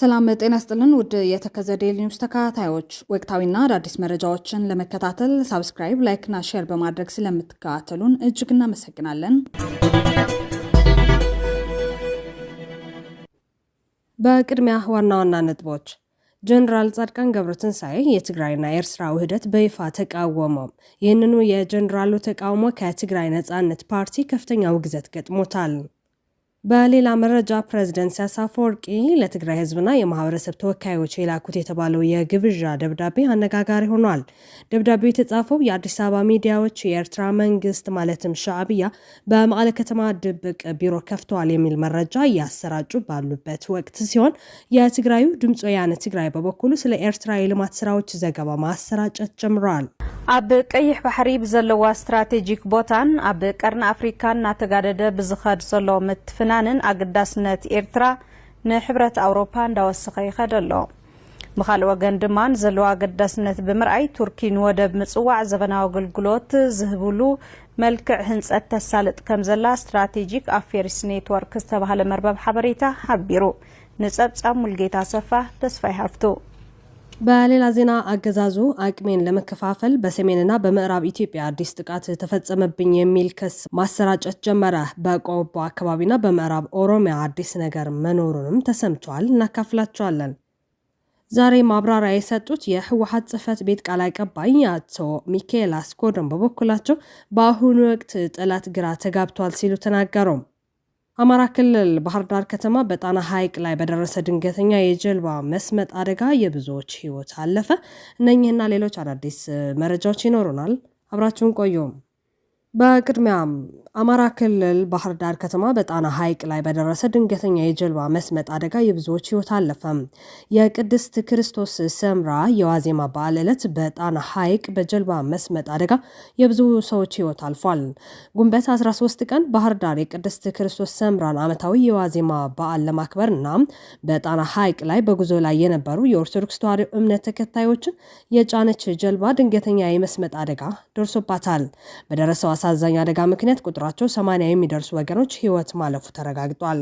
ሰላም ጤና ይስጥልን ውድ የተከዘ ዴይሊ ኒውስ ተከታታዮች ወቅታዊና አዳዲስ መረጃዎችን ለመከታተል ሳብስክራይብ ላይክ እና ሼር በማድረግ ስለምትከታተሉን እጅግ እናመሰግናለን። በቅድሚያ ዋና ነጥቦች ጀነራል ጻድቃን ገብረትንሳኤ የትግራይና ኤርትራ ውህደት በይፋ ተቃወሙ። ይህንኑ የጀነራሉ ተቃውሞ ከትግራይ ነጻነት ፓርቲ ከፍተኛ ውግዘት ገጥሞታል። በሌላ መረጃ ፕሬዝዳንት ኢሳያስ አፈወርቂ ለትግራይ ህዝብና የማህበረሰብ ተወካዮች የላኩት የተባለው የግብዣ ደብዳቤ አነጋጋሪ ሆኗል። ደብዳቤው የተጻፈው የአዲስ አበባ ሚዲያዎች የኤርትራ መንግስት ማለትም ሻዕቢያ በመቀለ ከተማ ድብቅ ቢሮ ከፍተዋል የሚል መረጃ እያሰራጩ ባሉበት ወቅት ሲሆን የትግራዩ ድምጽ ወያነ ትግራይ በበኩሉ ስለ ኤርትራ የልማት ስራዎች ዘገባ ማሰራጨት ጀምሯል። ኣብ ቀይሕ ባሕሪ ብዘለዋ ስትራቴጂክ ቦታን ኣብ ቀርኒ ኣፍሪካን እናተጋደደ ብዝኸድ ዘሎ ምትፍናንን ኣገዳስነት ኤርትራ ንሕብረት ኣውሮፓ እንዳወሰኸ ይኸድ ኣሎ። ብኻልእ ወገን ድማ ዘለዋ ኣገዳስነት ብምርኣይ ቱርኪ ንወደብ ምጽዋዕ ዘበናዊ ኣገልግሎት ዝህብሉ መልክዕ ህንፀት ተሳልጥ ከም ዘላ ስትራቴጂክ ኣፌርስ ኔትወርክ ዝተባሃለ መርበብ ሓበሬታ ሓቢሩ። ንጸብጻብ ሙልጌታ ሰፋ ተስፋይ ሃፍቱ። በሌላ ዜና አገዛዙ አቅሜን ለመከፋፈል በሰሜንና በምዕራብ ኢትዮጵያ አዲስ ጥቃት ተፈጸመብኝ የሚል ክስ ማሰራጨት ጀመረ። በቆቦ አካባቢና በምዕራብ ኦሮሚያ አዲስ ነገር መኖሩንም ተሰምቷል። እናካፍላችኋለን። ዛሬ ማብራሪያ የሰጡት የህወሓት ጽህፈት ቤት ቃል አቀባይ አቶ ሚካኤል አስኮደም በበኩላቸው በአሁኑ ወቅት ጠላት ግራ ተጋብቷል ሲሉ ተናገሩ። አማራ ክልል ባህር ዳር ከተማ በጣና ሐይቅ ላይ በደረሰ ድንገተኛ የጀልባ መስመጥ አደጋ የብዙዎች ህይወት አለፈ። እነኚህና ሌሎች አዳዲስ መረጃዎች ይኖሩናል። አብራችሁን ቆዩ። በቅድሚያም አማራ ክልል ባህር ዳር ከተማ በጣና ሐይቅ ላይ በደረሰ ድንገተኛ የጀልባ መስመጥ አደጋ የብዙዎች ህይወት አለፈ። የቅድስት ክርስቶስ ሰምራ የዋዜማ በዓል ዕለት በጣና ሐይቅ በጀልባ መስመጥ አደጋ የብዙ ሰዎች ህይወት አልፏል። ግንቦት 13 ቀን ባህር ዳር የቅድስት ክርስቶስ ሰምራን ዓመታዊ የዋዜማ በዓል ለማክበርና በጣና ሐይቅ ላይ በጉዞ ላይ የነበሩ የኦርቶዶክስ ተዋሕዶ እምነት ተከታዮችን የጫነች ጀልባ ድንገተኛ የመስመጥ አደጋ ደርሶባታል። በደረሰው አሳዛኝ አደጋ ምክንያት ቁጥራቸው 80 የሚደርሱ ወገኖች ህይወት ማለፉ ተረጋግጧል።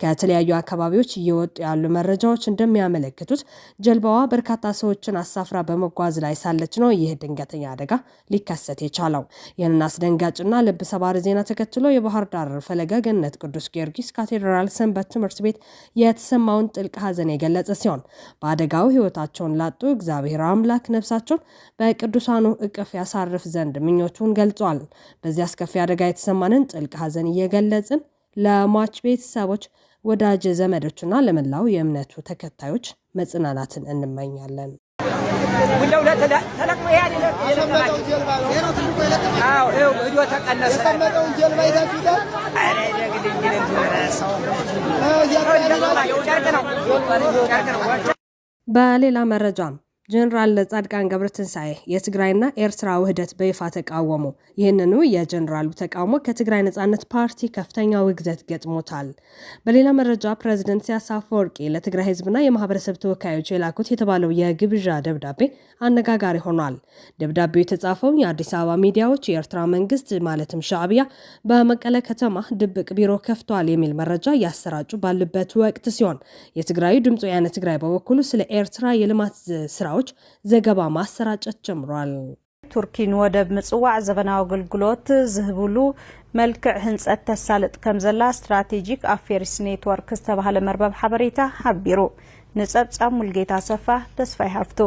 ከተለያዩ አካባቢዎች እየወጡ ያሉ መረጃዎች እንደሚያመለክቱት ጀልባዋ በርካታ ሰዎችን አሳፍራ በመጓዝ ላይ ሳለች ነው ይህ ድንገተኛ አደጋ ሊከሰት የቻለው። ይህንን አስደንጋጭና ልብ ሰባሪ ዜና ተከትሎ የባህር ዳር ፈለገ ገነት ቅዱስ ጊዮርጊስ ካቴድራል ሰንበት ትምህርት ቤት የተሰማውን ጥልቅ ሐዘን የገለጸ ሲሆን በአደጋው ህይወታቸውን ላጡ እግዚአብሔር አምላክ ነፍሳቸውን በቅዱሳኑ እቅፍ ያሳርፍ ዘንድ ምኞቱን ገልጿል። በዚህ አስከፊ አደጋ የተሰማንን ጥልቅ ሐዘን እየገለጽን ለሟች ቤተሰቦች፣ ወዳጅ ዘመዶችና ለመላው የእምነቱ ተከታዮች መጽናናትን እንመኛለን። በሌላ መረጃ ጀነራል ጻድቃን ገብረትንሳኤ የትግራይና ኤርትራ ውህደት በይፋ ተቃወሙ። ይህንኑ የጀነራሉ ተቃውሞ ከትግራይ ነጻነት ፓርቲ ከፍተኛ ውግዘት ገጥሞታል። በሌላ መረጃ ፕሬዝዳንት ኢሳያስ አፈወርቂ ለትግራይ ህዝብና የማህበረሰብ ተወካዮች የላኩት የተባለው የግብዣ ደብዳቤ አነጋጋሪ ሆኗል። ደብዳቤው የተጻፈው የአዲስ አበባ ሚዲያዎች የኤርትራ መንግስት ማለትም ሻዕቢያ በመቀለ ከተማ ድብቅ ቢሮ ከፍተዋል የሚል መረጃ ያሰራጩ ባሉበት ወቅት ሲሆን የትግራዩ ድምጽ ወያነ ትግራይ በበኩሉ ስለ ኤርትራ የልማት ስራዎች ዘገባ ማሰራጨት ጀምሯል። ቱርኪ ንወደብ ምጽዋዕ ዘበናዊ አገልግሎት ዝህብሉ መልክዕ ህንፀት ተሳልጥ ከም ዘላ ስትራቴጂክ አፌርስ ኔትወርክ ዝተባሃለ መርበብ ሓበሬታ ሓቢሩ። ንጸብጻብ ሙልጌታ ሰፋ ተስፋይ ሃፍቱ።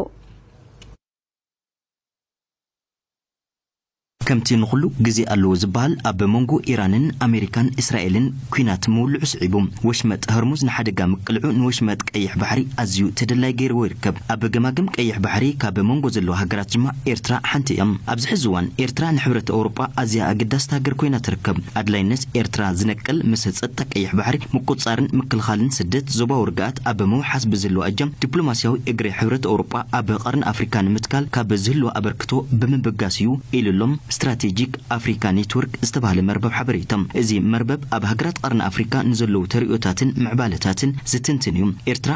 ከምቲ ንኹሉ ግዜ ኣለዎ ዝበሃል ኣብ መንጎ ኢራንን ኣሜሪካን እስራኤልን ኩናት ምውልዑ ስዒቡ ወሽመጥ ህርሙዝ ንሓደጋ ምቅልዑ ንወሽመጥ ቀይሕ ባሕሪ ኣዝዩ ተደላይ ገይርዎ ይርከብ። ኣብ ገማግም ቀይሕ ባሕሪ ካብ መንጎ ዘለዋ ሃገራት ድማ ኤርትራ ሓንቲ እያ። ኣብዚ ሕዚ እዋን ኤርትራ ንሕብረት ኣውሮጳ ኣዝያ ኣገዳስቲ ሃገር ኮይና ትርከብ። ኣድላይነት ኤርትራ ዝነቅል ምስ ፀጥታ ቀይሕ ባሕሪ ምቁፅፃርን ምክልኻልን ስደት ዞባዊ ርግኣት ኣብ ምውሓስ ብዘለዋ እጃም ዲፕሎማስያዊ እግሪ ሕብረት ኣውሮጳ ኣብ ቀርኒ ኣፍሪካ ንምትካል ካብ ዝህልዎ ኣበርክቶ ብምብጋስ እዩ ኢሉሎም ስትራቴጂክ አፍሪካ ኔትወርክ ዝተባሃለ መርበብ ሓበሬታ። እዚ መርበብ ኣብ ሃገራት ቀርኒ ኣፍሪካ ንዘለዉ ተሪኦታትን ምዕባለታትን ዝትንትን እዩ። ኤርትራ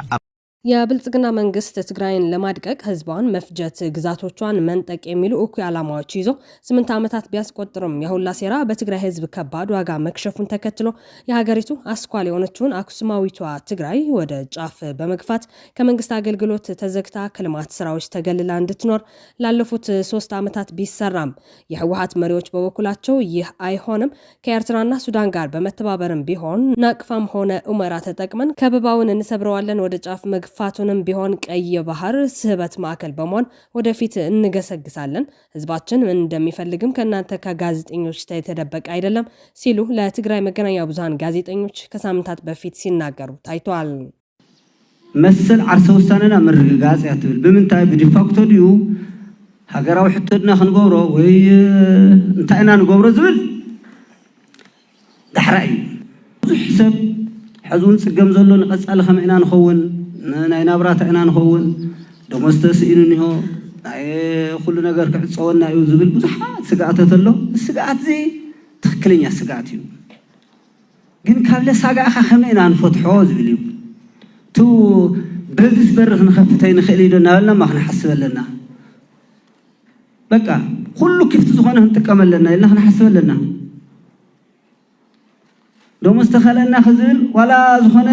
የብልጽግና መንግስት ትግራይን ለማድቀቅ ህዝቧን መፍጀት ግዛቶቿን መንጠቅ የሚሉ እኩይ ዓላማዎች ይዞ 8 ዓመታት ቢያስቆጥርም የሁላ ሴራ በትግራይ ህዝብ ከባድ ዋጋ መክሸፉን ተከትሎ የሀገሪቱ አስኳል የሆነችውን አክሱማዊቷ ትግራይ ወደ ጫፍ በመግፋት ከመንግስት አገልግሎት ተዘግታ ከልማት ስራዎች ተገልላ እንድትኖር ላለፉት 3 ዓመታት ቢሰራም የህወሓት መሪዎች በበኩላቸው ይህ አይሆንም፣ ከኤርትራና ሱዳን ጋር በመተባበርም ቢሆን ናቅፋም ሆነ ኡመራ ተጠቅመን ከበባውን እንሰብረዋለን፣ ወደ ጫፍ ፋቱንም ቢሆን ቀይ ባህር ስህበት ማዕከል በመሆን ወደፊት እንገሰግሳለን። ህዝባችን ምን እንደሚፈልግም ከእናንተ ከጋዜጠኞች የተደበቀ አይደለም ሲሉ ለትግራይ መገናኛ ብዙሃን ጋዜጠኞች ከሳምንታት በፊት ሲናገሩ ታይቷል። መሰል ዓርሰ ውሳነና ምርግጋጽ ያትብል ብምንታይ ብዲፋክቶ ድዩ ሃገራዊ ሕቶድና ክንገብሮ ወይ እንታይና ንገብሮ ዝብል ዳሕራይ ብዙሕ ሰብ ሕዙን ጽገም ዘሎ ንቐጻሊ ከመይና ንኸውን ናይ ናብራታ ኢና ንኸውን ደሞዝተስ ኢኑ ኒሆ ናይ ኩሉ ነገር ክዕፀወና እዩ ዝብል ብዙሓት ስጋኣታት ኣሎ። ስጋኣት እዚ ትክክለኛ ስጋኣት እዩ፣ ግን ካብ ለሳጋእኻ ከመይና ንፈትሖ ዝብል እዩ። ቱ በዚስ በርኽ ንኸፍተይ ንኽእል ኢዶ እናበልና ማ ክንሓስብ ኣለና። በቃ ኩሉ ክፍቲ ዝኾነ ክንጥቀመለና ኢልና ክንሓስብ ኣለና። ደሞዝ ተኸለና ክዝብል ዋላ ዝኾነ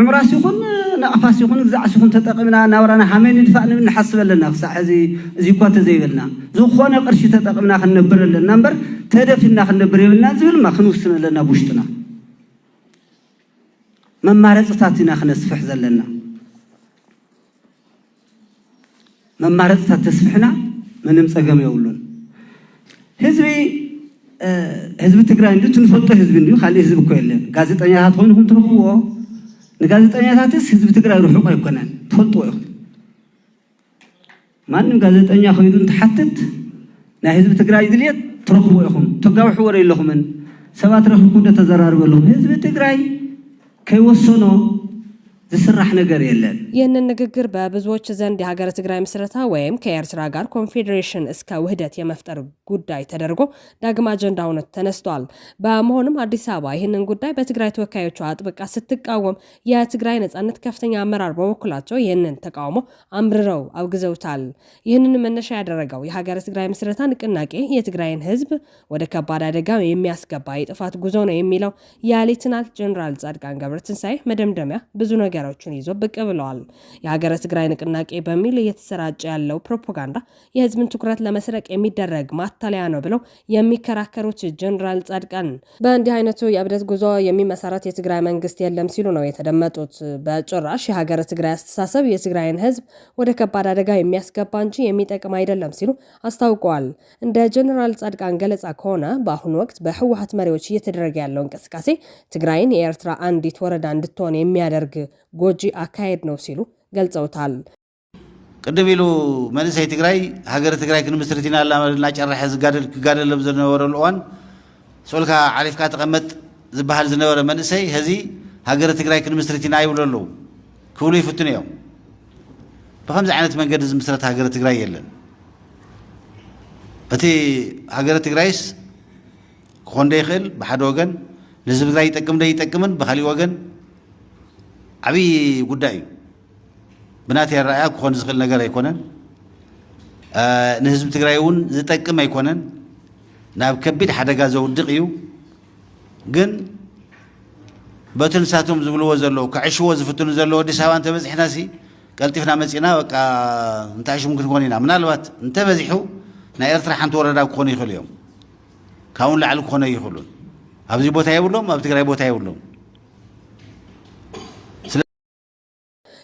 ዕምራስ ይኹን نقفاس يكون زعس يكون تتقمنا نورنا حمين ندفعنا من حسب لنا خص هذه زي كوات زي لنا زخونا قرش تتقمنا خنبر لنا نمبر تهدفنا خنبر لنا زول ما خنوسنا لنا بوشتنا ممارساتنا خنسفح زلنا ممارسات تسفحنا من مسقم يقولون حزب تግራይ እንዴ ትንፈልጦ ህዝብ እንዴ ካለ ህዝብ እኮ የለም ጋዜጠኛታት ሆንኩም ትረክቦ ንጋዜጠኛታትስ ህዝብ ትግራይ ሩሑ አይኮነን ትፈልጦ ይኹ ማንም ጋዜጠኛ ኸይዱ ተሐተት ናይ ህዝብ ትግራይ ድልየት ትረክቦ ይኹም ተጋውሑ ወረ የለኹምን ሰባት ረክብኩ እንደተዘራርበሉም ህዝብ ትግራይ ከይወሰኖ ዝስራህ ነገር የለን። ይህንን ንግግር በብዙዎች ዘንድ የሀገረ ትግራይ ምስረታ ወይም ከኤርትራ ጋር ኮንፌዴሬሽን እስከ ውህደት የመፍጠር ጉዳይ ተደርጎ ዳግም አጀንዳ ሆኖ ተነስቷል። በመሆኑም አዲስ አበባ ይህንን ጉዳይ በትግራይ ተወካዮቿ አጥብቃ ስትቃወም የትግራይ ነጻነት ከፍተኛ አመራር በበኩላቸው ይህንን ተቃውሞ አምርረው አውግዘውታል። ይህንን መነሻ ያደረገው የሀገረ ትግራይ ምስረታ ንቅናቄ የትግራይን ህዝብ ወደ ከባድ አደጋ የሚያስገባ የጥፋት ጉዞ ነው የሚለው የሌተናል ጀነራል ጻድቃን ገብረትንሳኤ መደምደሚያ ብዙ ነገሮችን ይዞ ብቅ ብለዋል። የሀገረ ትግራይ ንቅናቄ በሚል እየተሰራጨ ያለው ፕሮፓጋንዳ የህዝብን ትኩረት ለመስረቅ የሚደረግ ማታለያ ነው ብለው የሚከራከሩት ጀነራል ጻድቃን በእንዲህ አይነቱ የእብደት ጉዞ የሚመሰረት የትግራይ መንግስት የለም ሲሉ ነው የተደመጡት። በጭራሽ የሀገረ ትግራይ አስተሳሰብ የትግራይን ህዝብ ወደ ከባድ አደጋ የሚያስገባ እንጂ የሚጠቅም አይደለም ሲሉ አስታውቀዋል። እንደ ጀነራል ጻድቃን ገለጻ ከሆነ በአሁኑ ወቅት በህወሓት መሪዎች እየተደረገ ያለው እንቅስቃሴ ትግራይን የኤርትራ አንዲት ወረዳ እንድትሆን የሚያደርግ ጎጂ አካሄድ ነው ሲሉ ገልጸውታል። ቅድም ኢሉ መንእሰይ ትግራይ ሃገረ ትግራይ ክንምስርቲና አላማልና ጨራሐ ዝጋደል ዝነበረሉ እዋን ሶልካ ዓሪፍካ ተቀመጥ ዝበሃል ዝነበረ መንእሰይ ህዚ ሃገረ ትግራይ ክንምስርቲና ይብለሉ ክብሉ ይፍትኑ እዮም። በከምዚ ዓይነት መንገዲ ዝምስረት ሃገረ ትግራይ የለን። እቲ ሃገረ ትግራይስ ክኾን ዶ ይኽእል ብሓደ ወገን ንህዝቢ ትግራይ ይጠቅም ዶ ይጠቅምን ብካሊእ ወገን ዓብይ ጉዳይ እዩ። ብናተይ ኣረኣያ ክኾን ዝኽእል ነገር ኣይኮነን። ንህዝቢ ትግራይ እውን ዝጠቅም ኣይኮነን። ናብ ከቢድ ሓደጋ ዘውድቕ እዩ። ግን በቲ ንሳቶም ዝብልዎ ዘለዉ ክዕሽዎ ዝፍትኑ ዘለዉ ኣዲስ ኣበባ እንተበፂሕና ሲ ቀልጢፍና መፂና በቃ እንታይ ሽሙ ክንኮን ኢና። ምናልባት እንተበዚሑ ናይ ኤርትራ ሓንቲ ወረዳ ክኾኑ ይኽእሉ እዮም። ካብኡን ላዕሊ ክኾነ ይኽእሉን። ኣብዚ ቦታ የብሎም፣ ኣብ ትግራይ ቦታ የብሎም።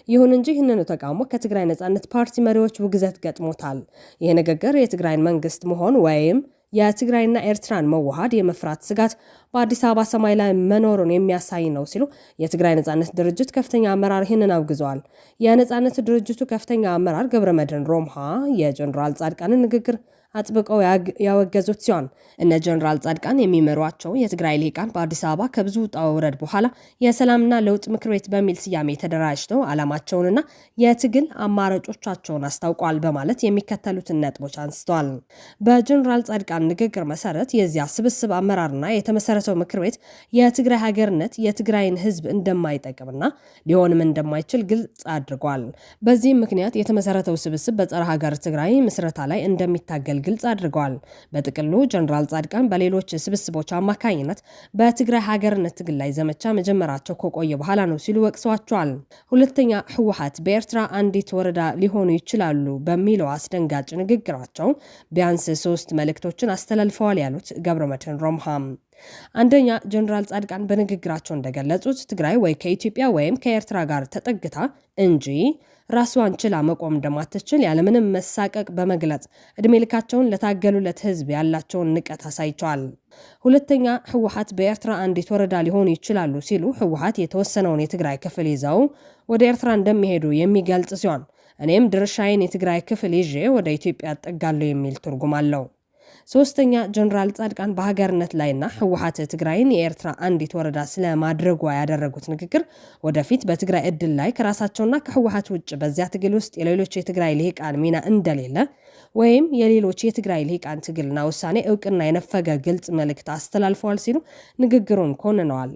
ይሁን እንጂ ይህንኑ ተቃውሞ ከትግራይ ነጻነት ፓርቲ መሪዎች ውግዘት ገጥሞታል። ይህ ንግግር የትግራይን መንግስት መሆን ወይም የትግራይና ኤርትራን መዋሃድ የመፍራት ስጋት በአዲስ አበባ ሰማይ ላይ መኖሩን የሚያሳይ ነው ሲሉ የትግራይ ነጻነት ድርጅት ከፍተኛ አመራር ይህንን አውግዘዋል። የነጻነት ድርጅቱ ከፍተኛ አመራር ገብረመድህን ሮምሃ የጀነራል ጻድቃንን ንግግር አጥብቀው ያወገዙት ሲሆን እነ ጀነራል ጻድቃን የሚመሯቸው የትግራይ ልሂቃን በአዲስ አበባ ከብዙ ውጣ ውረድ በኋላ የሰላምና ለውጥ ምክር ቤት በሚል ስያሜ ተደራጅተው ዓላማቸውንና የትግል አማራጮቻቸውን አስታውቋል በማለት የሚከተሉትን ነጥቦች አንስተዋል። በጀነራል ጻድቃን ንግግር መሰረት የዚያ ስብስብ አመራርና የተመሰረተው ምክር ቤት የትግራይ ሀገርነት የትግራይን ህዝብ እንደማይጠቅምና ሊሆንም እንደማይችል ግልጽ አድርጓል። በዚህም ምክንያት የተመሰረተው ስብስብ በጸረ ሀገር ትግራይ ምስረታ ላይ እንደሚታገል ግልጽ አድርጓል። በጥቅሉ ጀነራል ጻድቃን በሌሎች ስብስቦች አማካኝነት በትግራይ ሀገርነት ትግል ላይ ዘመቻ መጀመራቸው ከቆየ በኋላ ነው ሲሉ ወቅሰዋቸዋል። ሁለተኛ ህወሓት በኤርትራ አንዲት ወረዳ ሊሆኑ ይችላሉ በሚለው አስደንጋጭ ንግግራቸው ቢያንስ 3 መልእክቶችን አስተላልፈዋል ያሉት ገብረመድህን ሮምሃም አንደኛ ጀነራል ጻድቃን በንግግራቸው እንደገለጹት ትግራይ ወይ ከኢትዮጵያ ወይም ከኤርትራ ጋር ተጠግታ እንጂ ራሷን ችላ መቆም እንደማትችል ያለምንም መሳቀቅ በመግለጽ እድሜ ልካቸውን ለታገሉለት ህዝብ ያላቸውን ንቀት አሳይቷል። ሁለተኛ ህወሓት በኤርትራ አንዲት ወረዳ ሊሆኑ ይችላሉ ሲሉ ህወሓት የተወሰነውን የትግራይ ክፍል ይዘው ወደ ኤርትራ እንደሚሄዱ የሚገልጽ ሲሆን እኔም ድርሻዬን የትግራይ ክፍል ይዤ ወደ ኢትዮጵያ አጠጋለሁ የሚል ትርጉም አለው። ሶስተኛ ጀነራል ጻድቃን በሀገርነት ላይና ህወሓት ትግራይን የኤርትራ አንዲት ወረዳ ስለማድረጓ ያደረጉት ንግግር ወደፊት በትግራይ እድል ላይ ከራሳቸውና ከህወሓት ውጭ በዚያ ትግል ውስጥ የሌሎች የትግራይ ልሂቃን ሚና እንደሌለ ወይም የሌሎች የትግራይ ልሂቃን ትግልና ውሳኔ እውቅና የነፈገ ግልጽ መልእክት አስተላልፈዋል ሲሉ ንግግሩን ኮንነዋል።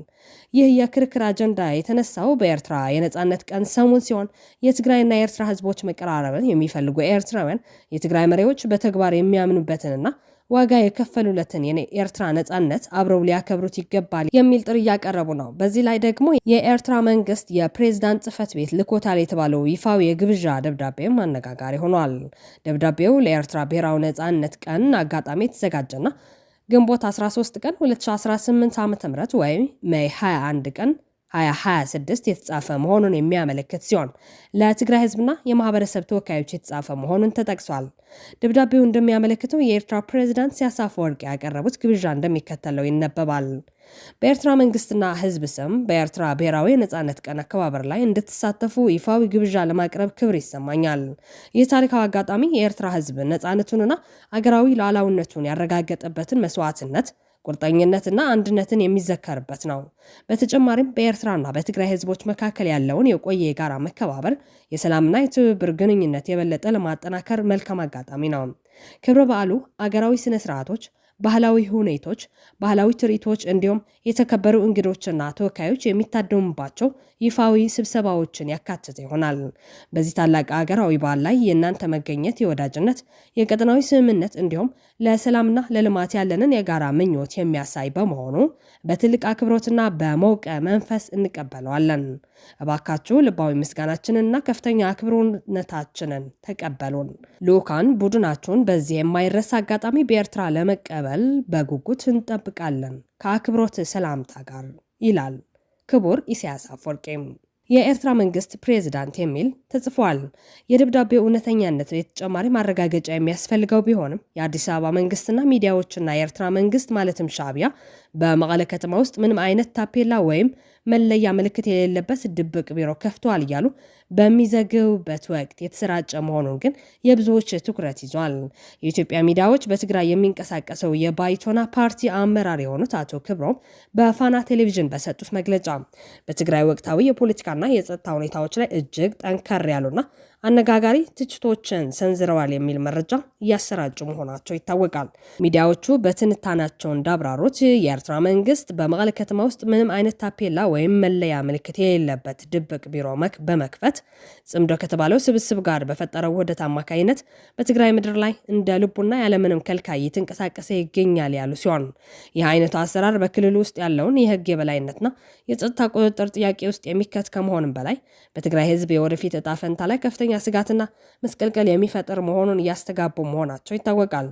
ይህ የክርክር አጀንዳ የተነሳው በኤርትራ የነጻነት ቀን ሰሞን ሲሆን የትግራይና የኤርትራ ህዝቦች መቀራረብን የሚፈልጉ ኤርትራውያን የትግራይ መሪዎች በተግባር የሚያምኑበትንና ዋጋ የከፈሉለትን የኤርትራ ነጻነት አብረው ሊያከብሩት ይገባል የሚል ጥሪ ያቀረቡ ነው። በዚህ ላይ ደግሞ የኤርትራ መንግስት የፕሬዝዳንት ጽህፈት ቤት ልኮታል የተባለው ይፋዊ የግብዣ ደብዳቤም አነጋጋሪ ሆኗል። ደብዳቤው ለኤርትራ ብሔራዊ ነጻነት ቀን አጋጣሚ የተዘጋጀና ግንቦት 13 ቀን 2018 ዓ.ም ወይም ሜይ 21 ቀን 2026 የተጻፈ መሆኑን የሚያመለክት ሲሆን ለትግራይ ህዝብና የማህበረሰብ ተወካዮች የተጻፈ መሆኑን ተጠቅሷል። ደብዳቤው እንደሚያመለክተው የኤርትራ ፕሬዝዳንት ኢሳያስ አፈወርቂ ያቀረቡት ግብዣ እንደሚከተለው ይነበባል። በኤርትራ መንግስትና ህዝብ ስም በኤርትራ ብሔራዊ ነጻነት ቀን አከባበር ላይ እንድትሳተፉ ይፋዊ ግብዣ ለማቅረብ ክብር ይሰማኛል። ይህ ታሪካዊ አጋጣሚ የኤርትራ ህዝብ ነጻነቱንና አገራዊ ሉዓላዊነቱን ያረጋገጠበትን መስዋዕትነት ቁርጠኝነትና አንድነትን የሚዘከርበት ነው። በተጨማሪም በኤርትራና በትግራይ ህዝቦች መካከል ያለውን የቆየ የጋራ መከባበር፣ የሰላምና የትብብር ግንኙነት የበለጠ ለማጠናከር መልካም አጋጣሚ ነው። ክብረ በዓሉ አገራዊ ስነ ስርዓቶች፣ ባህላዊ ሁኔቶች፣ ባህላዊ ትርኢቶች እንዲሁም የተከበሩ እንግዶችና ተወካዮች የሚታደሙባቸው ይፋዊ ስብሰባዎችን ያካተተ ይሆናል። በዚህ ታላቅ አገራዊ በዓል ላይ የእናንተ መገኘት የወዳጅነት፣ የቀጠናዊ ስምምነት እንዲሁም ለሰላምና ለልማት ያለንን የጋራ ምኞት የሚያሳይ በመሆኑ በትልቅ አክብሮትና በሞቀ መንፈስ እንቀበለዋለን። እባካችሁ ልባዊ ምስጋናችንንና ከፍተኛ አክብሮነታችንን ተቀበሉን። ልኡካን ቡድናችሁን በዚህ የማይረሳ አጋጣሚ በኤርትራ ለመቀበል በጉጉት እንጠብቃለን። ከአክብሮት ሰላምታ ጋር ይላል ክቡር ኢሳያስ አፈወርቂ። የኤርትራ መንግስት ፕሬዝዳንት የሚል ተጽፏል። የደብዳቤው እውነተኛነት የተጨማሪ ማረጋገጫ የሚያስፈልገው ቢሆንም የአዲስ አበባ መንግስትና ሚዲያዎችና የኤርትራ መንግስት ማለትም ሻዕቢያ በመቀለ ከተማ ውስጥ ምንም አይነት ታፔላ ወይም መለያ ምልክት የሌለበት ድብቅ ቢሮ ከፍተዋል እያሉ በሚዘግቡበት ወቅት የተሰራጨ መሆኑን ግን የብዙዎች ትኩረት ይዟል። የኢትዮጵያ ሚዲያዎች በትግራይ የሚንቀሳቀሰው የባይቶና ፓርቲ አመራር የሆኑት አቶ ክብሮም በፋና ቴሌቪዥን በሰጡት መግለጫ በትግራይ ወቅታዊ የፖለቲካና የጸጥታ ሁኔታዎች ላይ እጅግ ጠንከር ያሉና አነጋጋሪ ትችቶችን ሰንዝረዋል የሚል መረጃ እያሰራጩ መሆናቸው ይታወቃል። ሚዲያዎቹ በትንታናቸው እንዳብራሩት የኤርትራ መንግስት በመቀለ ከተማ ውስጥ ምንም አይነት ታፔላ ወይም መለያ ምልክት የሌለበት ድብቅ ቢሮ በመክፈት ጽምዶ ከተባለው ስብስብ ጋር በፈጠረው ውህደት አማካይነት በትግራይ ምድር ላይ እንደ ልቡና ያለምንም ከልካይ እየተንቀሳቀሰ ይገኛል ያሉ ሲሆን ይህ አይነቱ አሰራር በክልሉ ውስጥ ያለውን የህግ የበላይነትና የጸጥታ ቁጥጥር ጥያቄ ውስጥ የሚከት ከመሆንም በላይ በትግራይ ህዝብ የወደፊት እጣ ፈንታ ላይ ከፍተኛ ስጋትና መስቀልቀል የሚፈጥር መሆኑን እያስተጋቡ መሆናቸው ይታወቃል።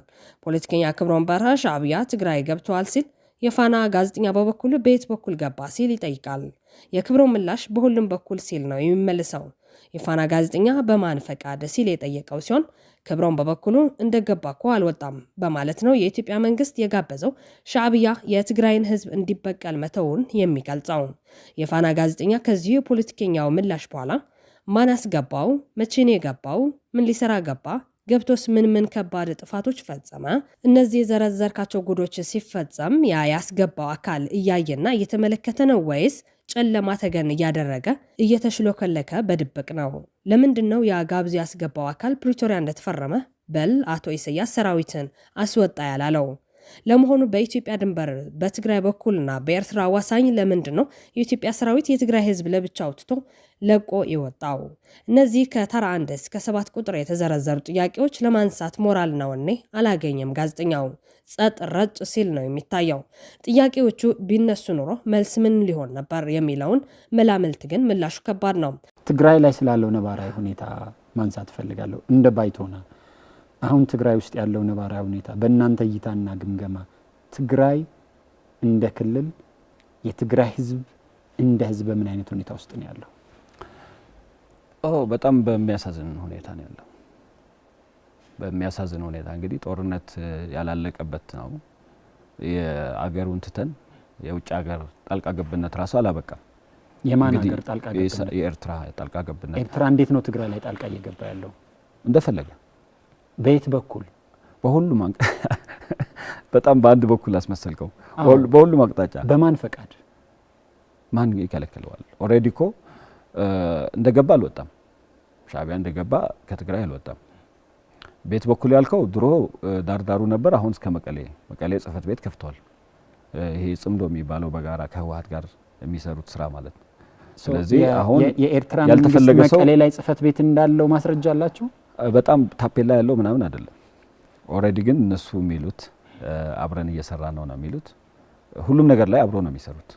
ፖለቲከኛ ክብሮም በርሀ ሻዕቢያ ትግራይ ገብተዋል ሲል፣ የፋና ጋዜጠኛ በበኩሉ በየት በኩል ገባ ሲል ይጠይቃል። የክብሮም ምላሽ በሁሉም በኩል ሲል ነው የሚመልሰው። የፋና ጋዜጠኛ በማን ፈቃድ ሲል የጠየቀው ሲሆን ክብሮም በበኩሉ እንደገባ እኮ አልወጣም በማለት ነው የኢትዮጵያ መንግስት የጋበዘው ሻዕቢያ የትግራይን ህዝብ እንዲበቀል መተውን የሚገልጸው። የፋና ጋዜጠኛ ከዚሁ የፖለቲከኛው ምላሽ በኋላ ማን አስገባው? መቼ ነው የገባው? ምን ሊሰራ ገባ? ገብቶስ ምን ከባድ ጥፋቶች ፈጸመ? እነዚህ የዘረዘርካቸው ጉዶች ሲፈጸም ያስገባው አካል እያየና እየተመለከተ ነው ወይስ ጨለማ ተገን እያደረገ እየተሽሎከለከ በድብቅ ነው? ለምንድነው ጋብዞ ያስገባው አካል ፕሪቶሪያ እንደተፈረመ በል አቶ ኢሳያስ ሰራዊትን አስወጣ ያላለው? ለመሆኑ በኢትዮጵያ ድንበር በትግራይ በኩልና በኤርትራ ዋሳኝ ለምንድነው የኢትዮጵያ ሰራዊት የትግራይ ህዝብ ለብቻው ትቶ ለቆ ይወጣው? እነዚህ ከተራ 1 እስከ 7 ቁጥር የተዘረዘሩ ጥያቄዎች ለማንሳት ሞራልና ወኔ አላገኘም ጋዜጠኛው። ጸጥ ረጭ ሲል ነው የሚታየው። ጥያቄዎቹ ቢነሱ ኑሮ መልስ ምን ሊሆን ነበር የሚለውን መላምልት ግን ምላሹ ከባድ ነው። ትግራይ ላይ ስላለው ነባራዊ ሁኔታ ማንሳት ፈልጋለሁ እንደ ባይቶና አሁን ትግራይ ውስጥ ያለው ነባራዊ ሁኔታ በእናንተ እይታና ግምገማ ትግራይ እንደ ክልል የትግራይ ህዝብ እንደ ህዝብ በምን አይነት ሁኔታ ውስጥ ነው ያለው? በጣም በሚያሳዝን ሁኔታ ነው ያለው። በሚያሳዝን ሁኔታ እንግዲህ ጦርነት ያላለቀበት ነው። የአገሩን ትተን የውጭ ሀገር ጣልቃ ገብነት ራሱ አላበቃም። የማን ሀገር ጣልቃ ገብነት? የኤርትራ ጣልቃ ገብነት። ኤርትራ እንዴት ነው ትግራይ ላይ ጣልቃ እየገባ ያለው? እንደፈለገ በየት በኩል? በሁሉም በጣም በአንድ በኩል አስመሰልከው። በሁሉም አቅጣጫ። በማን ፈቃድ? ማን ይከለክለዋል? ኦሬዲ እኮ እንደገባ አልወጣም። ሻዕቢያ እንደገባ ከትግራይ አልወጣም። ቤት በኩል ያልከው ድሮ ዳርዳሩ ነበር። አሁን እስከ መቀሌ ጽህፈት ቤት ከፍቷል። ይሄ ጽምዶ የሚባለው በጋራ ከህወሓት ጋር የሚሰሩት ስራ ማለት ነው። ስለዚህ አሁን የኤርትራ ያልተፈለገ ሰው መቀሌ ላይ ጽህፈት ቤት እንዳለው ማስረጃ አላችሁ? በጣም ታፔላ ያለው ምናምን አይደለም። ኦሬዲ ግን እነሱ የሚሉት አብረን እየሰራ ነው የሚሉት። ሁሉም ነገር ላይ አብሮ ነው የሚሰሩት።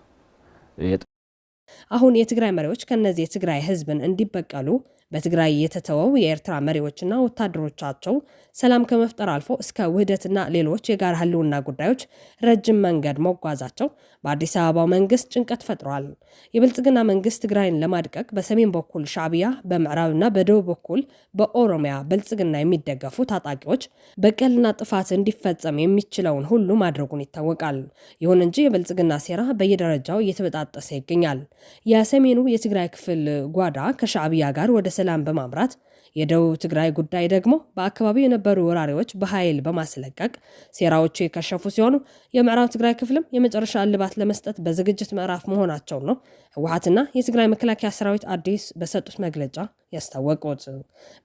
አሁን የትግራይ መሪዎች ከነዚህ የትግራይ ህዝብን እንዲበቀሉ በትግራይ የተተወው የኤርትራ መሪዎችና ወታደሮቻቸው ሰላም ከመፍጠር አልፎ እስከ ውህደትና ሌሎች የጋራ ህልውና ጉዳዮች ረጅም መንገድ መጓዛቸው በአዲስ አበባው መንግስት ጭንቀት ፈጥሯል። የብልጽግና መንግስት ትግራይን ለማድቀቅ በሰሜን በኩል ሻዕቢያ፣ በምዕራብና በደቡብ በኩል በኦሮሚያ ብልጽግና የሚደገፉ ታጣቂዎች በቀልና ጥፋት እንዲፈጸም የሚችለውን ሁሉ ማድረጉን ይታወቃል። ይሁን እንጂ የብልጽግና ሴራ በየደረጃው እየተበጣጠሰ ይገኛል። የሰሜኑ የትግራይ ክፍል ጓዳ ከሻዕቢያ ጋር ወደ ሰላም በማምራት የደቡብ ትግራይ ጉዳይ ደግሞ በአካባቢው የነበሩ ወራሪዎች በኃይል በማስለቀቅ ሴራዎቹ የከሸፉ ሲሆኑ የምዕራብ ትግራይ ክፍልም የመጨረሻ እልባት ለመስጠት በዝግጅት ምዕራፍ መሆናቸው ነው ህወሓትና የትግራይ መከላከያ ሰራዊት አዲስ በሰጡት መግለጫ ያስታወቁት።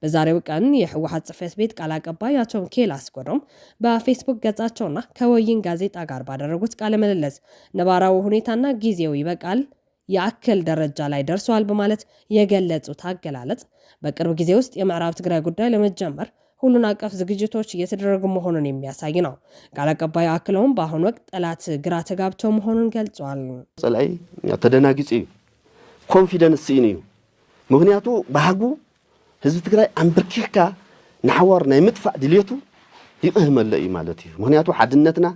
በዛሬው ቀን የህወሓት ጽሕፈት ቤት ቃል አቀባይ አቶ ሚካኤል አስገዶም በፌስቡክ ገጻቸውና ከወይን ጋዜጣ ጋር ባደረጉት ቃለ ምልልስ ነባራዊ ሁኔታና ጊዜው ይበቃል የአክል ደረጃ ላይ ደርሷል በማለት የገለጹት አገላለጽ በቅርብ ጊዜ ውስጥ የምዕራብ ትግራይ ጉዳይ ለመጀመር ሁሉን አቀፍ ዝግጅቶች እየተደረጉ መሆኑን የሚያሳይ ነው። ቃል አቀባዩ አክለውም በአሁኑ ወቅት ጠላት ግራ ተጋብቶ መሆኑን ገልጿል። ጸላይ ተደናግጪ ኮንፊደንስ እዩ ምክንያቱ ባህጉ ህዝብ ትግራይ አንብርኪካ ንሓዋር ናይ ምጥፋእ ድልየቱ ይቅህመለ እዩ ማለት እዩ። ምክንያቱ ሓድነትና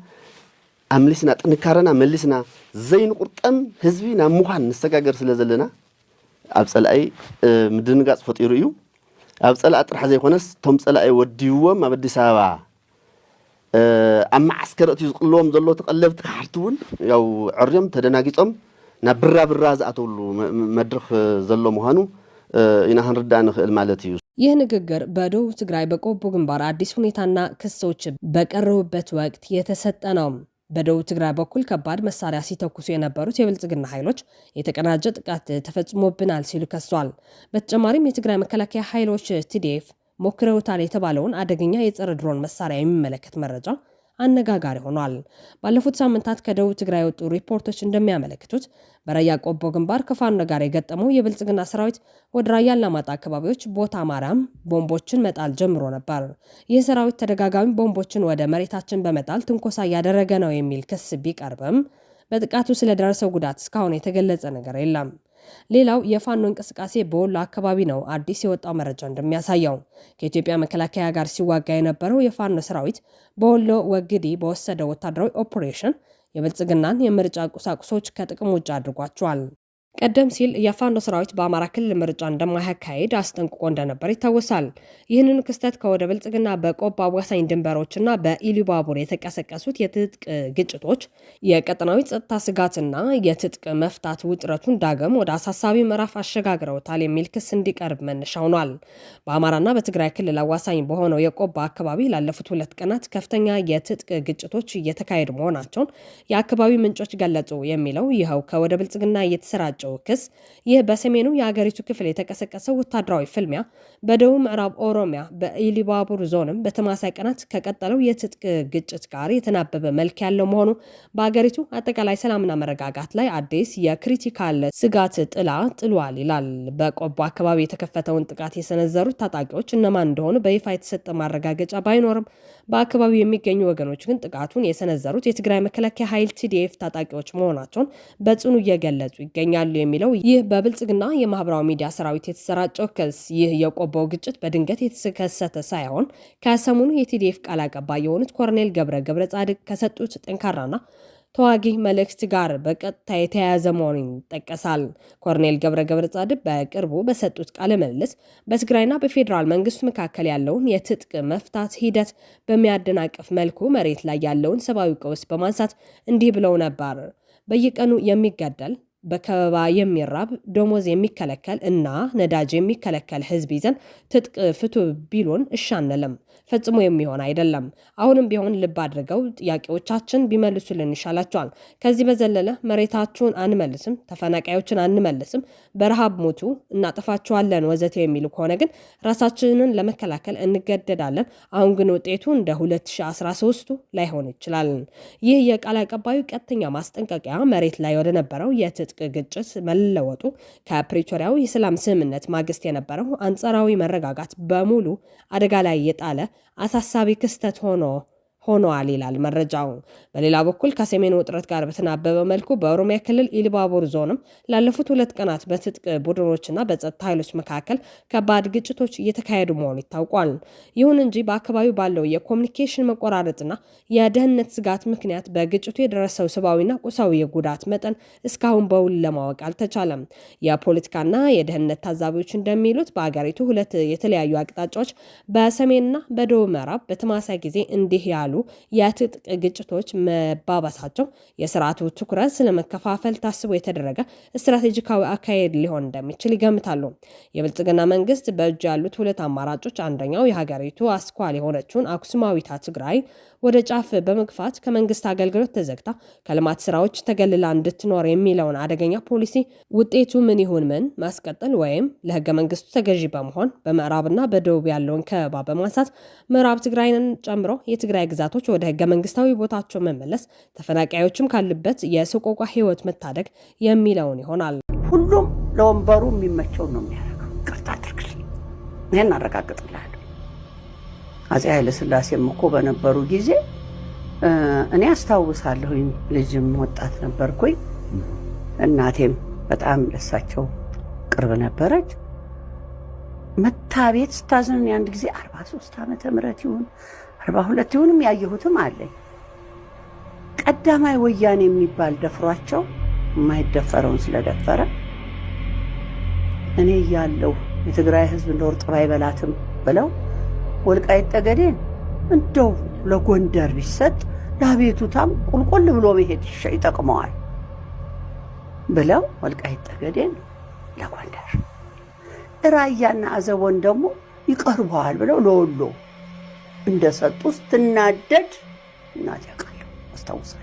አምሊስና ጥንካረና መልስና ዘይንቁርጠም ህዝቢ ናብ ሙኻን ንሰጋገር ስለ ዘለና ኣብ ጸላኢ ምድንጋጽ ፈጢሩ እዩ። ኣብ ጸላኢ ጥራሕ ዘይኮነስ ቶም ጸላኢ ወዲዎም ኣብ አዲስ አበባ ኣብ ማዓስከር እቲ ዝቅልዎም ዘሎ ተቀለብቲ ካሕርቱውን ያው ዕርዮም ተደናጊጾም ናብ ብራ ዝኣተውሉ መድረኽ ዘሎ ምዃኑ ኢና ክንርዳእ ንኽእል ማለት እዩ። ይህ ንግግር በደቡብ ትግራይ በቆቦ ግንባር አዲስ ሁኔታና ክሶች በቀረቡበት ወቅት የተሰጠ ነው። በደቡብ ትግራይ በኩል ከባድ መሳሪያ ሲተኩሱ የነበሩት የብልጽግና ኃይሎች የተቀናጀ ጥቃት ተፈጽሞብናል ሲሉ ከሷል። በተጨማሪም የትግራይ መከላከያ ኃይሎች TDF ሞክረውታል የተባለውን አደገኛ የጸረ ድሮን መሳሪያ የሚመለከት መረጃ አነጋጋሪ ሆኗል። ባለፉት ሳምንታት ከደቡብ ትግራይ የወጡ ሪፖርቶች እንደሚያመለክቱት በራያ ቆቦ ግንባር ከፋኖ ጋር የገጠመው የብልጽግና ሰራዊት ወደ ራያ አላማጣ አካባቢዎች ቦታ ማርያም ቦምቦችን መጣል ጀምሮ ነበር። ይህ ሰራዊት ተደጋጋሚ ቦምቦችን ወደ መሬታችን በመጣል ትንኮሳ እያደረገ ነው የሚል ክስ ቢቀርብም በጥቃቱ ስለደረሰው ጉዳት እስካሁን የተገለጸ ነገር የለም። ሌላው የፋኖ እንቅስቃሴ በወሎ አካባቢ ነው። አዲስ የወጣው መረጃ እንደሚያሳየው ከኢትዮጵያ መከላከያ ጋር ሲዋጋ የነበረው የፋኖ ሰራዊት በወሎ ወግዲ በወሰደው ወታደራዊ ኦፕሬሽን የብልጽግናን የምርጫ ቁሳቁሶች ከጥቅም ውጭ አድርጓቸዋል። ቀደም ሲል የፋኖ ሰራዊት በአማራ ክልል ምርጫ እንደማያካሄድ አስጠንቅቆ እንደነበር ይታወሳል። ይህንን ክስተት ከወደ ብልጽግና በቆቦ አዋሳኝ ድንበሮችና በኢሉባቡር የተቀሰቀሱት የትጥቅ ግጭቶች የቀጠናዊ ጸጥታ ስጋትና የትጥቅ መፍታት ውጥረቱን ዳግም ወደ አሳሳቢ ምዕራፍ አሸጋግረውታል የሚል ክስ እንዲቀርብ መነሻ ሆኗል። በአማራና በትግራይ ክልል አዋሳኝ በሆነው የቆቦ አካባቢ ላለፉት 2 ቀናት ከፍተኛ የትጥቅ ግጭቶች እየተካሄዱ መሆናቸውን የአካባቢው ምንጮች ገለጹ የሚለው ይኸው ከወደ ብልጽግና እየተሰራጨ ክስ ይህ በሰሜኑ የሀገሪቱ ክፍል የተቀሰቀሰው ወታደራዊ ፍልሚያ በደቡብ ምዕራብ ኦሮሚያ በኢሉባቡር ዞንም በተመሳሳይ ቀናት ከቀጠለው የትጥቅ ግጭት ጋር የተናበበ መልክ ያለው መሆኑ በሀገሪቱ አጠቃላይ ሰላምና መረጋጋት ላይ አዲስ የክሪቲካል ስጋት ጥላ ጥሏል ይላል። በቆቦ አካባቢ የተከፈተውን ጥቃት የሰነዘሩት ታጣቂዎች እነማን እንደሆኑ በይፋ የተሰጠ ማረጋገጫ ባይኖርም በአካባቢው የሚገኙ ወገኖች ግን ጥቃቱን የሰነዘሩት የትግራይ መከላከያ ኃይል TDF ታጣቂዎች መሆናቸውን በጽኑ እየገለጹ ይገኛሉ የሚለው ይህ በብልጽግና የማህበራዊ ሚዲያ ሰራዊት የተሰራጨው ክስ ይህ የቆቦው ግጭት በድንገት የተከሰተ ሳይሆን ከሰሞኑ የቲዲኤፍ ቃል አቀባይ የሆኑት ኮሎኔል ገብረ ጻድቅ ከሰጡት ጠንካራና ተዋጊ መልእክት ጋር በቀጥታ የተያያዘ መሆኑን ይጠቀሳል። ኮሎኔል ገብረ ጻድቅ በቅርቡ በሰጡት ቃለ ምልልስ በትግራይና በፌዴራል መንግስቱ መካከል ያለውን የትጥቅ መፍታት ሂደት በሚያደናቅፍ መልኩ መሬት ላይ ያለውን ሰብአዊ ቀውስ በማንሳት እንዲህ ብለው ነበር። በየቀኑ የሚገደል በከበባ የሚራብ ደሞዝ የሚከለከል እና ነዳጅ የሚከለከል ህዝብ ይዘን ትጥቅ ፍቱ ቢሉን እሺ አንልም። ፈጽሞ የሚሆን አይደለም። አሁንም ቢሆን ልብ አድርገው ጥያቄዎቻችን ቢመልሱልን ይሻላቸዋል። ከዚህ በዘለለ መሬታችሁን አንመልስም፣ ተፈናቃዮችን አንመልስም፣ በረሃብ ሞቱ፣ እናጠፋቸዋለን ወዘተ የሚሉ ከሆነ ግን ራሳችንን ለመከላከል እንገደዳለን። አሁን ግን ውጤቱ እንደ 2013 ላይሆን ይችላል። ይህ የቃል አቀባዩ ቀጥተኛ ማስጠንቀቂያ መሬት ላይ ወደ ነበረው የትጥቅ ግጭት መለወጡ ከፕሪቶሪያው የሰላም ስምምነት ማግስት የነበረው አንጻራዊ መረጋጋት በሙሉ አደጋ ላይ የጣለ አሳሳቢ ክስተት ሆኗል ይላል መረጃው። በሌላ በኩል ከሰሜን ውጥረት ጋር በተናበበ መልኩ በኦሮሚያ ክልል ኢሉባቡር ዞንም ላለፉት 2 ቀናት በትጥቅ ቡድኖችና በጸጥታ ኃይሎች መካከል ከባድ ግጭቶች እየተካሄዱ መሆኑ ይታወቃል። ይሁን እንጂ በአካባቢው ባለው የኮሙኒኬሽን መቆራረጥና የደህንነት ስጋት ምክንያት በግጭቱ የደረሰው ሰብአዊና ቁሳዊ የጉዳት መጠን እስካሁን በውል ለማወቅ አልተቻለም። የፖለቲካና የደህንነት ታዛቢዎች እንደሚሉት በአገሪቱ 2 የተለያዩ አቅጣጫዎች በሰሜንና በደቡብ ምዕራብ በተመሳሳይ ጊዜ እንዲህ ያሉ የትጥቅ ግጭቶች መባባሳቸው የስርዓቱ ትኩረት ስለመከፋፈል ታስቦ የተደረገ ስትራቴጂካዊ አካሄድ ሊሆን እንደሚችል ይገምታሉ። የብልጽግና መንግስት በእጁ ያሉት 2 አማራጮች አንደኛው የሀገሪቱ አስኳል የሆነችውን አክሱማዊቷ ትግራይ ወደ ጫፍ በመግፋት ከመንግስት አገልግሎት ተዘግታ ከልማት ስራዎች ተገልላ እንድትኖር የሚለውን አደገኛ ፖሊሲ ውጤቱ ምን ይሁን ምን ማስቀጠል ወይም ለህገ መንግስቱ ተገዢ በመሆን በምዕራብና በደቡብ ያለውን ከበባ በማንሳት ምዕራብ ትግራይን ጨምሮ የትግራይ ግዛቶች ወደ ህገ መንግስታዊ ቦታቸው መመለስ፣ ተፈናቃዮችም ካሉበት የሰቆቃ ህይወት መታደግ የሚለውን ይሆናል። ሁሉም ለወንበሩ የሚመቸው ነው የሚያደርገው። ቅርታ አድርግልኝ፣ ይሄን አረጋግጥልሃለሁ። አፄ ኃይለ ሥላሴም እኮ በነበሩ ጊዜ እኔ አስታውሳለሁኝ፣ ልጅም ወጣት ነበርኩኝ። እናቴም በጣም ለሳቸው ቅርብ ነበረች። መታ ቤት ስታዝን አንድ ጊዜ 43 ዓመተ ምህረት ይሁን 42 ይሁንም ያየሁትም አለኝ። ቀዳማይ ወያኔ የሚባል ደፍሯቸው የማይደፈረውን ስለደፈረ እኔ ያለው የትግራይ ህዝብ እንደወር ጥባ አይበላትም ብለው ወልቃይት ጠገዴን እንደው ለጎንደር ቢሰጥ ለአቤቱታም ቁልቁል ብሎ መሄድ ይጠቅመዋል ብለው ወልቃይት ጠገዴን ለጎንደር፣ ራያና አዘቦን ደግሞ ይቀርበዋል ብለው ለወሎ እንደሰጡ ስትናደድ እናት ያውቃለሁ፣ አስታውሳለሁ።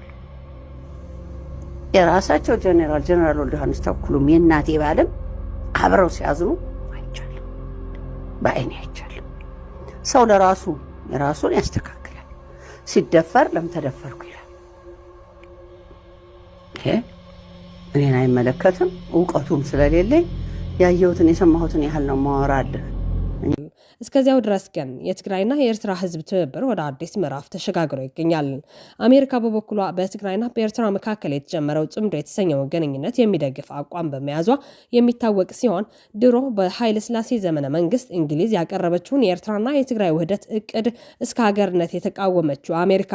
የራሳቸው ጀነራል ወልደ ዮሐንስ ተኩሉም የእናቴ ባልም አብረው ሲያዝኑ አይቻለሁ፣ በአይኔ አይቻለሁ። ሰው ለራሱ የራሱን ያስተካክላል። ሲደፈር ለምን ተደፈርኩ ይላል። እኔን አይመለከትም። እውቀቱም ስለሌለኝ ያየሁትን የሰማሁትን ያህል ነው ማወራለሁ። እስከዚያው ድረስ ግን የትግራይና የኤርትራ ህዝብ ትብብር ወደ አዲስ ምዕራፍ ተሸጋግሮ ይገኛል። አሜሪካ በበኩሏ በትግራይና በኤርትራ መካከል የተጀመረው ጽምዶ የተሰኘው ግንኙነት የሚደግፍ አቋም በመያዟ የሚታወቅ ሲሆን ድሮ በኃይለ ሥላሴ ዘመነ መንግስት እንግሊዝ ያቀረበችውን የኤርትራና የትግራይ ውህደት እቅድ እስከ ሀገርነት የተቃወመችው አሜሪካ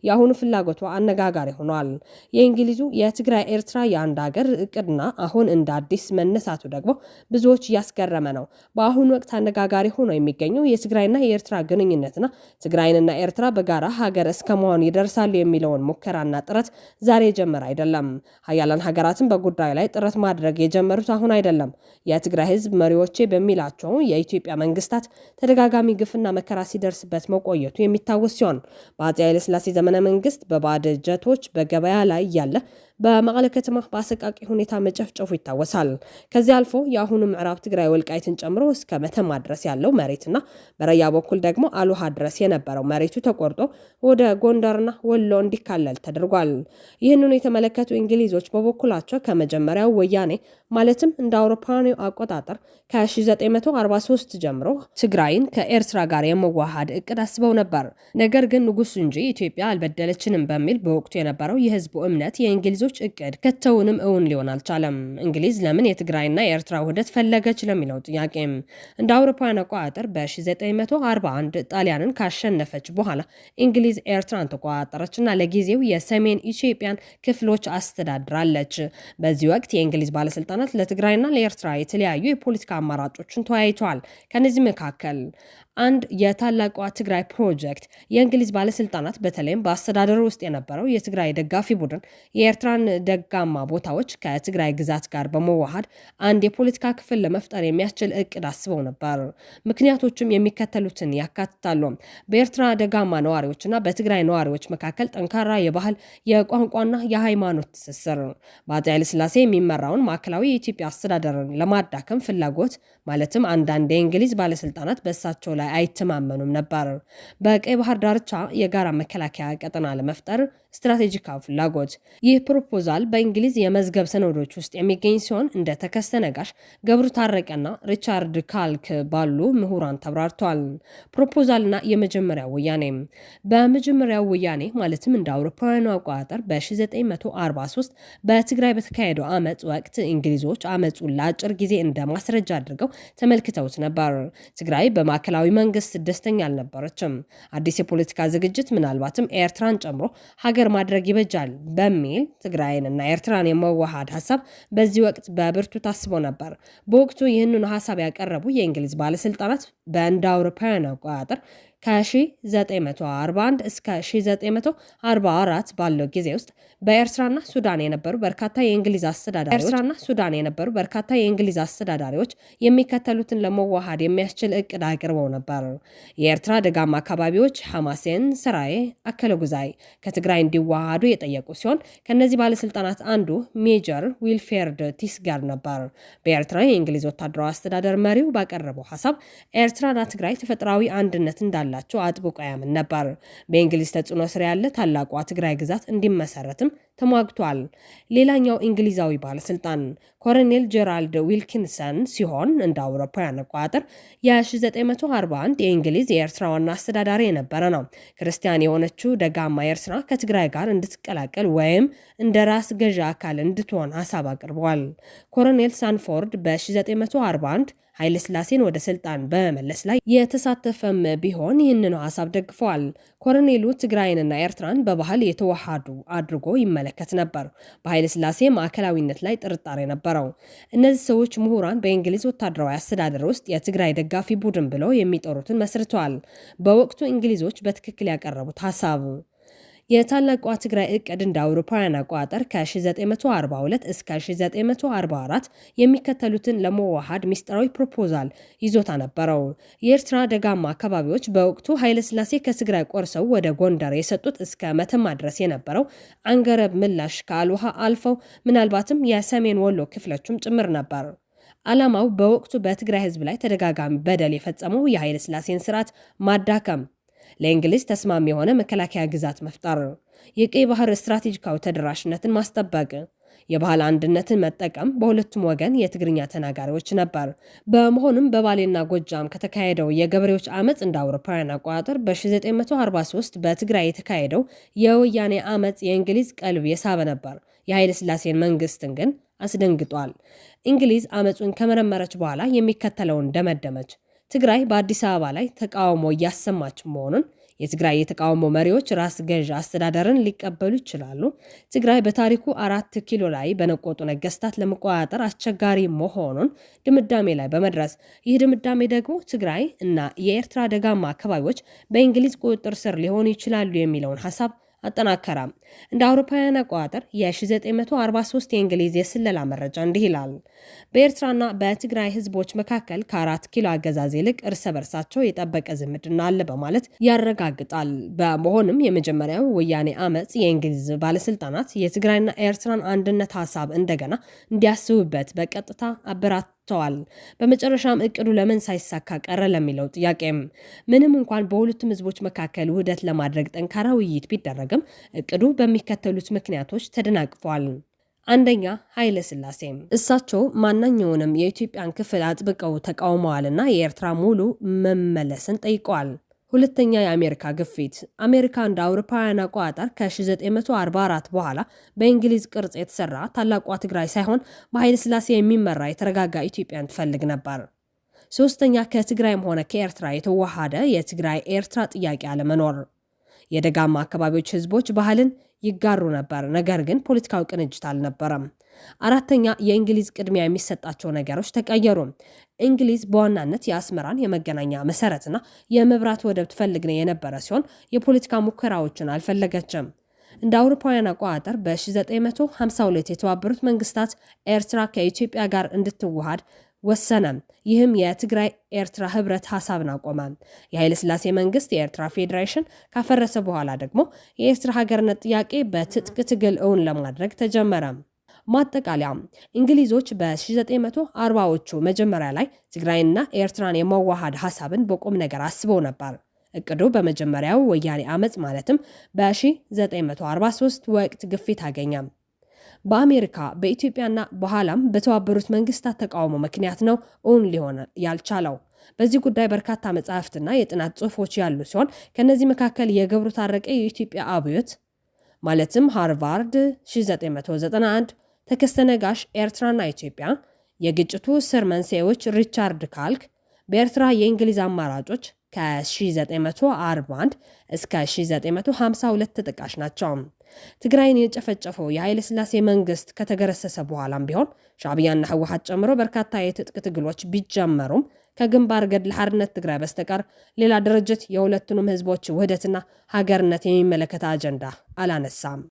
የአሁኑ ፍላጎቷ አነጋጋሪ ሆኗል። የእንግሊዙ የትግራይ ኤርትራ የአንድ ሀገር እቅድና አሁን እንደ አዲስ መነሳቱ ደግሞ ብዙዎች እያስገረመ ነው። በአሁኑ ወቅት አነጋጋሪ ሆኖ የሚገኘው የትግራይና የኤርትራ ግንኙነትና ትግራይንና ኤርትራ በጋራ ሀገር እስከ መሆን ይደርሳሉ የሚለውን ሙከራና ጥረት ዛሬ የጀመረ አይደለም። ሀያላን ሀገራትን በጉዳዩ ላይ ጥረት ማድረግ የጀመሩት አሁን አይደለም። የትግራይ ህዝብ መሪዎቼ በሚላቸው የኢትዮጵያ መንግስታት ተደጋጋሚ ግፍና መከራ ሲደርስበት መቆየቱ የሚታወስ ሲሆን በአፄ ኃይለ ሥላሴ ዘመነ መንግስት በባዕድ ጀቶች በገበያ ላይ ያለ በመቀለ ከተማ በአሰቃቂ ሁኔታ መጨፍጨፉ ይታወሳል። ከዚህ አልፎ የአሁኑ ምዕራብ ትግራይ ወልቃይትን ጨምሮ እስከ መተማ ድረስ ያለው መሬትና በራያ በኩል ደግሞ አሉሃ ድረስ የነበረው መሬቱ ተቆርጦ ወደ ጎንደርና ወሎ እንዲካለል ተደርጓል። ይህንኑ የተመለከቱ እንግሊዞች በበኩላቸው ከመጀመሪያው ወያኔ ማለትም እንደ አውሮፓውያኑ አቆጣጠር ከ1943 ጀምሮ ትግራይን ከኤርትራ ጋር የመዋሃድ እቅድ አስበው ነበር። ነገር ግን ንጉሱ እንጂ ኢትዮጵያ አልበደለችንም በሚል በወቅቱ የነበረው የህዝቡ እምነት የእንግሊዞች እቅድ ከተውንም እውን ሊሆን አልቻለም። እንግሊዝ ለምን የትግራይና የኤርትራ ውህደት ፈለገች ለሚለው ጥያቄ እንደ አውሮፓውያን አቆጣጠር በ1941 ጣሊያንን ካሸነፈች በኋላ እንግሊዝ ኤርትራን ተቆጣጠረችና ለጊዜው የሰሜን ኢትዮጵያን ክፍሎች አስተዳድራለች። በዚህ ወቅት የእንግሊዝ ባለስልጣናት ለትግራይና ለኤርትራ የተለያዩ የፖለቲካ አማራጮችን ተወያይተዋል። ከነዚህ መካከል አንድ የታላቋ ትግራይ ፕሮጀክት የእንግሊዝ ባለስልጣናት በተለይም በአስተዳደሩ ውስጥ የነበረው የትግራይ ደጋፊ ቡድን የኤርትራን ደጋማ ቦታዎች ከትግራይ ግዛት ጋር በመዋሃድ አንድ የፖለቲካ ክፍል ለመፍጠር የሚያስችል እቅድ አስበው ነበር። ምክንያቶችም የሚከተሉትን ያካትታሉ። በኤርትራ ደጋማ ነዋሪዎችና በትግራይ ነዋሪዎች መካከል ጠንካራ የባህል የቋንቋና የሃይማኖት ትስስር፣ በአፄ ኃይለ ሥላሴ የሚመራውን ማዕከላዊ የኢትዮጵያ አስተዳደርን ለማዳከም ፍላጎት ማለትም አንዳንድ የእንግሊዝ ባለስልጣናት በእሳቸው ላይ አይተማመኑም ነበር። በቀይ ባህር ዳርቻ የጋራ መከላከያ ቀጠና ለመፍጠር ስትራቴጂካዊ ፍላጎት። ይህ ፕሮፖዛል በእንግሊዝ የመዝገብ ሰነዶች ውስጥ የሚገኝ ሲሆን እንደ ተከስተ ነጋሽ፣ ገብሩ ታረቀና ሪቻርድ ካልክ ባሉ ምሁራን ተብራርቷል። ፕሮፖዛልና የመጀመሪያው ወያኔ። በመጀመሪያው ወያኔ ማለትም እንደ አውሮፓውያኑ አቆጣጠር በ1943 በትግራይ በተካሄደው አመጽ ወቅት እንግሊዞች አመጹን ለአጭር ጊዜ እንደ ማስረጃ አድርገው ተመልክተውት ነበር። ትግራይ በማዕከላዊ መንግስት ደስተኛ አልነበረችም። አዲስ የፖለቲካ ዝግጅት ምናልባትም ኤርትራን ጨምሮ ሀገር ማድረግ ይበጃል በሚል ትግራይንና ኤርትራን የመዋሃድ ሀሳብ በዚህ ወቅት በብርቱ ታስቦ ነበር። በወቅቱ ይህንን ሀሳብ ያቀረቡ የእንግሊዝ ባለስልጣናት በእንደ አውሮፓውያን አቆጣጠር ከ1941 እስከ 1944 ባለው ጊዜ ውስጥ በኤርትራና ሱዳን የነበሩ በርካታ የእንግሊዝ አስተዳዳሪዎች የሚከተሉትን ለመዋሃድ የሚያስችል እቅድ አቅርበው ነበር። የኤርትራ ደጋማ አካባቢዎች ሐማሴን፣ ሰራዬ፣ አከለ ጉዛይ ከትግራይ እንዲዋሃዱ የጠየቁ ሲሆን ከነዚህ ባለስልጣናት አንዱ ሜጀር ዊልፌርድ ቲስጋር ነበር። በኤርትራ የእንግሊዝ ወታደራዊ አስተዳደር መሪው ባቀረበው ሀሳብ ኤርትራና ትግራይ ተፈጥሯዊ አንድነት እንዳለ አጥብቆ ያምን ነበር። በእንግሊዝ ተጽዕኖ ስር ያለ ታላቋ ትግራይ ግዛት እንዲመሰረትም ተሟግቷል። ሌላኛው እንግሊዛዊ ባለስልጣን ኮሎኔል ጄራልድ ዊልኪንሰን ሲሆን እንደ አውሮፓውያን አቆጣጠር የ1941 የእንግሊዝ የኤርትራ ዋና አስተዳዳሪ የነበረ ነው። ክርስቲያን የሆነችው ደጋማ ኤርትራ ከትግራይ ጋር እንድትቀላቀል ወይም እንደ ራስ ገዢ አካል እንድትሆን ሀሳብ አቅርበዋል። ኮሎኔል ሳንፎርድ በ1941 ኃይለ ሥላሴን ወደ ስልጣን በመመለስ ላይ የተሳተፈም ቢሆን ይህንኑ ሀሳብ ደግፈዋል። ኮሎኔሉ ትግራይንና ኤርትራን በባህል የተዋሃዱ አድርጎ ይመለከት ነበር። በኃይለ ሥላሴ ማዕከላዊነት ላይ ጥርጣሬ ነበረው። እነዚህ ሰዎች ምሁራን በእንግሊዝ ወታደራዊ አስተዳደር ውስጥ የትግራይ ደጋፊ ቡድን ብለው የሚጠሩትን መስርተዋል። በወቅቱ እንግሊዞች በትክክል ያቀረቡት ሀሳብ የታላቋ ትግራይ እቅድ እንደ አውሮፓውያን አቆጣጠር ከ1942 እስከ 1944 የሚከተሉትን ለመዋሃድ ሚስጥራዊ ፕሮፖዛል ይዞታ ነበረው። የኤርትራ ደጋማ አካባቢዎች በወቅቱ ኃይለ ሥላሴ ከትግራይ ቆርሰው ወደ ጎንደር የሰጡት እስከ መተማ ድረስ የነበረው አንገረብ ምላሽ ከአልውሃ አልፈው ምናልባትም የሰሜን ወሎ ክፍሎችም ጭምር ነበር። ዓላማው በወቅቱ በትግራይ ህዝብ ላይ ተደጋጋሚ በደል የፈጸመው የኃይለ ሥላሴን ስርዓት ማዳከም፣ ለእንግሊዝ ተስማሚ የሆነ መከላከያ ግዛት መፍጠር፣ የቀይ ባህር ስትራቴጂካዊ ተደራሽነትን ማስጠበቅ፣ የባህል አንድነትን መጠቀም በሁለቱም ወገን የትግርኛ ተናጋሪዎች ነበር። በመሆኑም በባሌና ጎጃም ከተካሄደው የገበሬዎች አመጽ እንደ አውሮፓውያን አቆጣጠር በ1943 በትግራይ የተካሄደው የወያኔ አመጽ የእንግሊዝ ቀልብ የሳበ ነበር። የኃይለ ሥላሴን መንግስትን ግን አስደንግጧል። እንግሊዝ አመጹን ከመረመረች በኋላ የሚከተለውን ደመደመች። ትግራይ በአዲስ አበባ ላይ ተቃውሞ እያሰማች መሆኑን፣ የትግራይ የተቃውሞ መሪዎች ራስ ገዥ አስተዳደርን ሊቀበሉ ይችላሉ፣ ትግራይ በታሪኩ 4 ኪሎ ላይ በነቆጡ ነገስታት ለመቆጣጠር አስቸጋሪ መሆኑን ድምዳሜ ላይ በመድረስ ይህ ድምዳሜ ደግሞ ትግራይ እና የኤርትራ ደጋማ አካባቢዎች በእንግሊዝ ቁጥጥር ስር ሊሆኑ ይችላሉ የሚለውን ሐሳብ አጠናከረ። እንደ አውሮፓውያን አቆጣጠር የ1943 የእንግሊዝ የስለላ መረጃ እንዲህ ይላል። በኤርትራና በትግራይ ህዝቦች መካከል ከ4 ኪሎ አገዛዝ ይልቅ እርስ በርሳቸው የጠበቀ ዝምድና አለ በማለት ያረጋግጣል። በመሆኑም የመጀመሪያው ወያኔ አመጽ የእንግሊዝ ባለስልጣናት የትግራይና ኤርትራን አንድነት ሐሳብ እንደገና እንዲያስቡበት በቀጥታ አበራተዋል። በመጨረሻም እቅዱ ለምን ሳይሳካ ቀረ ለሚለው ጥያቄም ምንም እንኳን በሁለቱም ህዝቦች መካከል ውህደት ለማድረግ ጠንካራ ውይይት ቢደረግም እቅዱ በሚከተሉት ምክንያቶች ተደናቅፏል። አንደኛ፣ ኃይለ ሥላሴ እሳቸው ማንኛውንም የኢትዮጵያን ክፍል አጥብቀው ተቃውመዋልና የኤርትራ ሙሉ መመለስን ጠይቀዋል። ሁለተኛ፣ የአሜሪካ ግፊት። አሜሪካ እንደ አውሮፓውያን አቆጣጠር ከ1944 በኋላ በእንግሊዝ ቅርጽ የተሰራ ታላቋ ትግራይ ሳይሆን በኃይለ ሥላሴ የሚመራ የተረጋጋ ኢትዮጵያን ትፈልግ ነበር። ሶስተኛ፣ ከትግራይም ሆነ ከኤርትራ የተዋሃደ የትግራይ ኤርትራ ጥያቄ አለመኖር። የደጋማ አካባቢዎች ህዝቦች ባህልን ይጋሩ ነበር፣ ነገር ግን ፖለቲካዊ ቅንጅት አልነበረም። አራተኛ፣ የእንግሊዝ ቅድሚያ የሚሰጣቸው ነገሮች ተቀየሩ። እንግሊዝ በዋናነት የአስመራን የመገናኛ መሰረትና የመብራት ወደብ ትፈልግ የነበረ ሲሆን የፖለቲካ ሙከራዎችን አልፈለገችም። እንደ አውሮፓውያን አቆጣጠር በ1952 የተባበሩት መንግስታት ኤርትራ ከኢትዮጵያ ጋር እንድትዋሃድ ወሰነ። ይህም የትግራይ ኤርትራ ህብረት ሐሳብን አቆመ። የኃይለ ሥላሴ መንግስት የኤርትራ ፌዴሬሽን ካፈረሰ በኋላ ደግሞ የኤርትራ ሀገርነት ጥያቄ በትጥቅ ትግል እውን ለማድረግ ተጀመረ። ማጠቃለያ፣ እንግሊዞች በ1940ዎቹ መጀመሪያ ላይ ትግራይና ኤርትራን የመዋሃድ ሐሳብን በቁም ነገር አስበው ነበር። እቅዱ በመጀመሪያው ወያኔ አመጽ ማለትም በ1943 ወቅት ግፊት አገኘ። በአሜሪካ በኢትዮጵያና በኋላም በተባበሩት መንግስታት ተቃውሞ ምክንያት ነው እውን ሊሆን ያልቻለው። በዚህ ጉዳይ በርካታ መጻሕፍትና የጥናት ጽሑፎች ያሉ ሲሆን ከነዚህ መካከል የገብሩ ታረቀ የኢትዮጵያ አብዮት ማለትም ሃርቫርድ 1991፣ ተከስተ ነጋሽ ኤርትራና ኢትዮጵያ፣ የግጭቱ ስር መንስኤዎች ሪቻርድ ካልክ፣ በኤርትራ የእንግሊዝ አማራጮች ከ1941 እስከ 1952 ተጠቃሽ ናቸው። ትግራይን የጨፈጨፈው የኃይለ ሥላሴ መንግስት ከተገረሰሰ በኋላም ቢሆን ሻዕቢያና ህወሓት ጨምሮ በርካታ የትጥቅ ትግሎች ቢጀመሩም ከግንባር ገድል ሓርነት ትግራይ በስተቀር ሌላ ድርጅት የሁለቱንም ህዝቦች ውህደትና ሀገርነት የሚመለከት አጀንዳ አላነሳም።